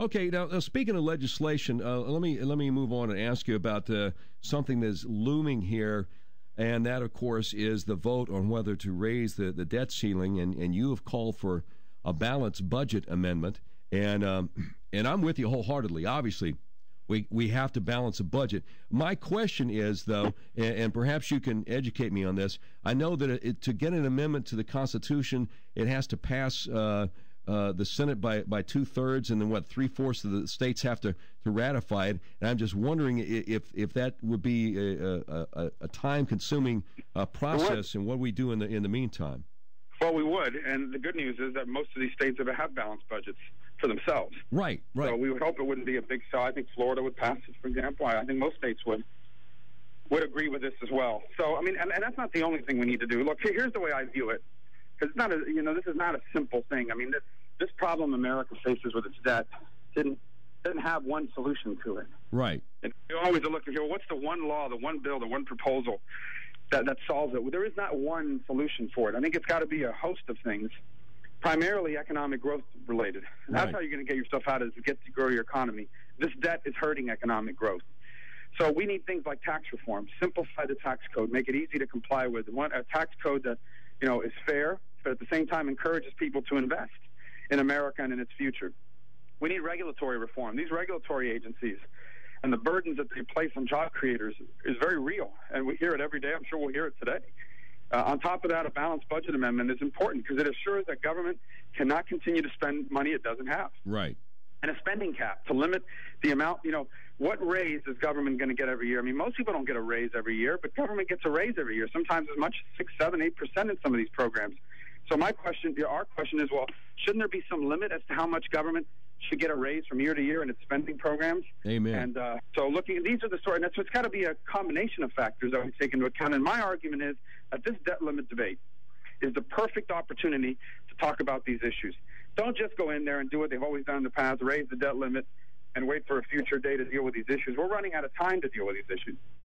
Okay, now speaking of legislation, let me move on and ask you about something that's looming here, and that, of course, is the vote on whether to raise the debt ceiling. And you have called for a balanced budget amendment, and I'm with you wholeheartedly. Obviously, we have to balance a budget. My question is, though, and perhaps you can educate me on this. I know that to get an amendment to the Constitution, it has to pass the Senate by 2/3, and then 3/4 of the states have to ratify it. And I'm just wondering if that would be a time-consuming process, and what we do in the meantime. Well, we would, and the good news is that most of these states have balanced budgets for themselves. Right. So we would hope it wouldn't be a big sell. I think Florida would pass it, for example. I think most states would agree with this as well. So, I mean, and that's not the only thing we need to do. Look, here's the way I view it. Because this is not a simple thing. I mean, this problem America faces with its debt doesn't have one solution to it. Right. And you always look at, what's the one law, the one bill, the one proposal that solves it? Well, there is not one solution for it. I think it's got to be a host of things, primarily economic growth related. And that's how you're going to get yourself out, is to get to grow your economy. This debt is hurting economic growth. So we need things like tax reform, simplify the tax code, make it easy to comply with. A tax code that is fair, but at the same time encourages people to invest in America and in its future. We need regulatory reform. These regulatory agencies and the burdens that they place on job creators is very real, and we hear it every day. I'm sure we'll hear it today. On top of that, a balanced budget amendment is important because it assures that government cannot continue to spend money it doesn't have. Right. And a spending cap to limit the amount. What raise is government going to get every year? I mean, most people don't get a raise every year, but government gets a raise every year, sometimes as much as 6, 7, 8% in some of these programs. So our question is, well, shouldn't there be some limit as to how much government should get a raise from year to year in its spending programs? Amen. And so these are the stories. And so it's got to be a combination of factors that we take into account. And my argument is that this debt limit debate is the perfect opportunity to talk about these issues. Don't just go in there and do what they've always done in the past, raise the debt limit, and wait for a future day to deal with these issues. We're running out of time to deal with these issues.